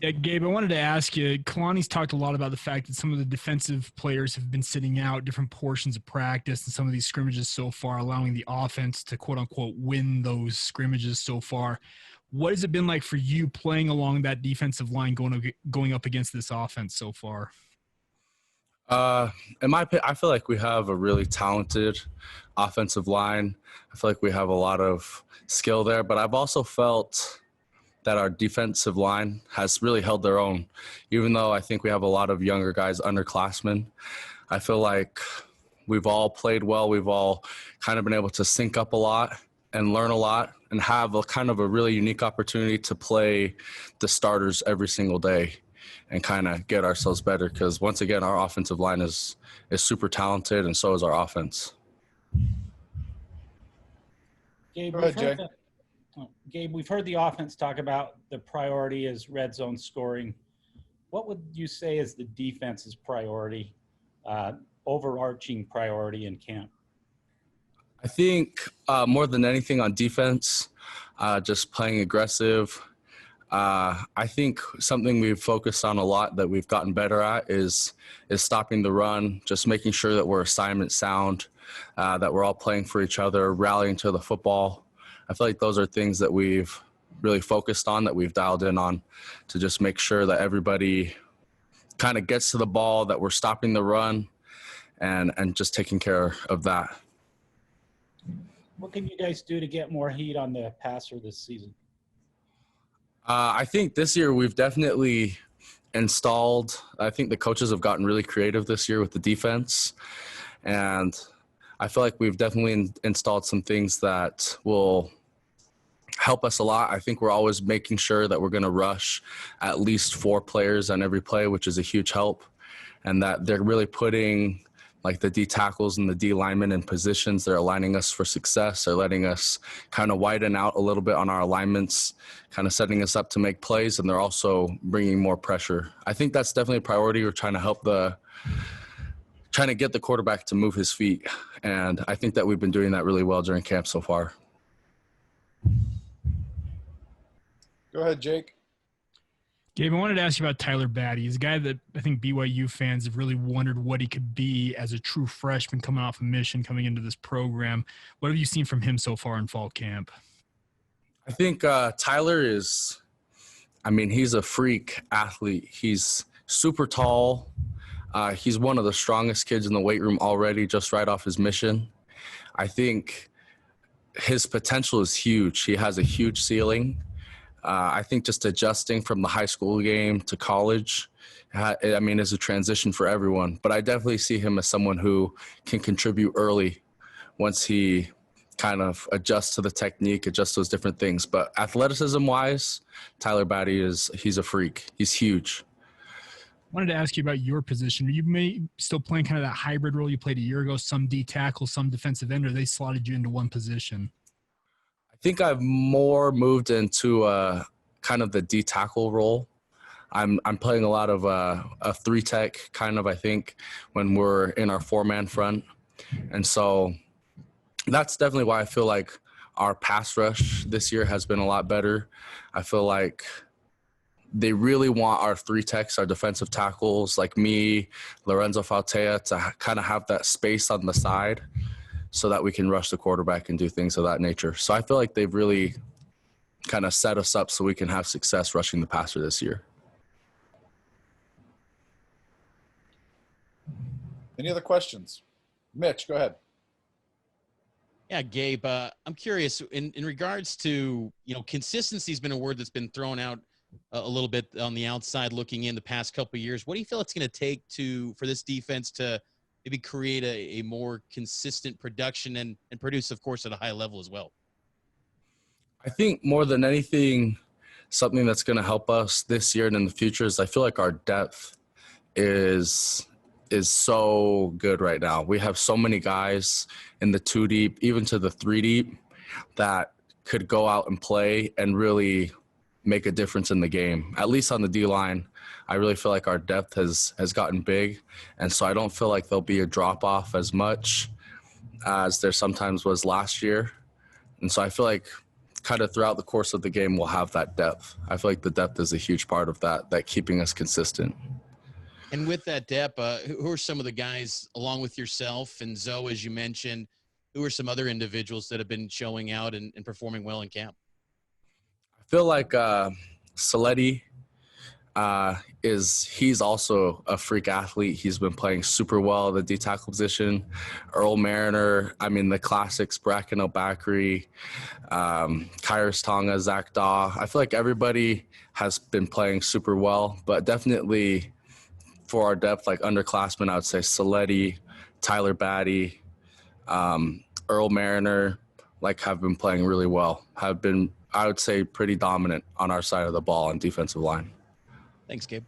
Yeah, Gabe, I wanted to ask you, Kalani's talked a lot about the fact that some of the defensive players have been sitting out different portions of practice and some of these scrimmages so far, allowing the offense to quote unquote win those scrimmages so far. What has it been like for you playing along that defensive line going up against this offense so far? Uh, in my opinion, I feel like we have a really talented offensive line. I feel like we have a lot of skill there, but I've also felt that our defensive line has really held their own. Even though I think we have a lot of younger guys, underclassmen, I feel like we've all played well. We've all kind of been able to sync up a lot and learn a lot and have a kind of a really unique opportunity to play the starters every single day and kind of get ourselves better. Because once again, our offensive line is super talented, and so is our offense. Gabe, Go ahead, Jay. Gabe, we've heard the offense talk about the priority is red zone scoring. What would you say is the defense's priority, overarching priority in camp? I think more than anything on defense, just playing aggressive. I think something we've focused on a lot that we've gotten better at is stopping the run, just making sure that we're assignment sound, that we're all playing for each other, rallying to the football. I feel like those are things that we've really focused on, that we've dialed in on, to just make sure that everybody kind of gets to the ball, that we're stopping the run, and just taking care of that. What can you guys do to get more heat on the passer this season? I think this year we've definitely installed – I think the coaches have gotten really creative this year with the defense. And I feel like we've definitely installed some things that will help us a lot. I think we're always making sure that we're going to rush at least 4 players on every play, which is a huge help. And that they're really putting – like the D tackles and the D linemen in positions. They're aligning us for success. They're letting us kind of widen out a little bit on our alignments, kind of setting us up to make plays, and they're also bringing more pressure. I think that's definitely a priority. We're trying to trying to get the quarterback to move his feet, and I think that we've been doing that really well during camp so far. Go ahead, Jake. Gabe, I wanted to ask you about Tyler Batty. He's a guy that I think BYU fans have really wondered what he could be as a true freshman coming off a mission, coming into this program. What have you seen from him so far in fall camp? I think Tyler is – he's a freak athlete. He's super tall. He's one of the strongest kids in the weight room already, just right off his mission. I think his potential is huge. He has a huge ceiling. I think just adjusting from the high school game to college, is a transition for everyone. But I definitely see him as someone who can contribute early once he kind of adjusts to the technique, adjusts to those different things. But athleticism-wise, Tyler Batty he's a freak. He's huge. I wanted to ask you about your position. Are you still playing kind of that hybrid role you played a year ago, some D tackle, some defensive end, or they slotted you into one position? I think I've more moved into kind of the D tackle role. I'm playing a lot of a 3-tech kind of, I think, when we're in our 4-man front. And so that's definitely why I feel like our pass rush this year has been a lot better. I feel like they really want our 3-techs, our defensive tackles, like me, Lorenzo Faltea, to kind of have that space on the side, so that we can rush the quarterback and do things of that nature. So I feel like they've really kind of set us up so we can have success rushing the passer this year. Any other questions? Mitch, go ahead. Yeah, Gabe, I'm curious in regards to, consistency has been a word that's been thrown out a little bit on the outside looking in the past couple of years. What do you feel it's going to take for this defense to maybe create a more consistent production and produce, of course, at a high level as well? I think more than anything, something that's going to help us this year and in the future is I feel like our depth is so good right now. We have so many guys in the 2 deep, even to the 3 deep, that could go out and play and really make a difference in the game. At least on the D-line, I really feel like our depth has gotten big, and so I don't feel like there'll be a drop-off as much as there sometimes was last year. And so I feel like kind of throughout the course of the game, we'll have that depth. I feel like the depth is a huge part of that keeping us consistent. And with that depth, who are some of the guys, along with yourself and Zoe, as you mentioned, who are some other individuals that have been showing out and performing well in camp? I feel like Saletti he's also a freak athlete. He's been playing super well at the D tackle position. Earl Mariner, I mean, the classics, Bracken O'Backery, Kyrus Tonga, Zach Daw. I feel like everybody has been playing super well, but definitely for our depth, like underclassmen, I would say Saletti, Tyler Batty, Earl Mariner, like have been playing really well, have been, I would say, pretty dominant on our side of the ball on defensive line. Thanks, Gabe.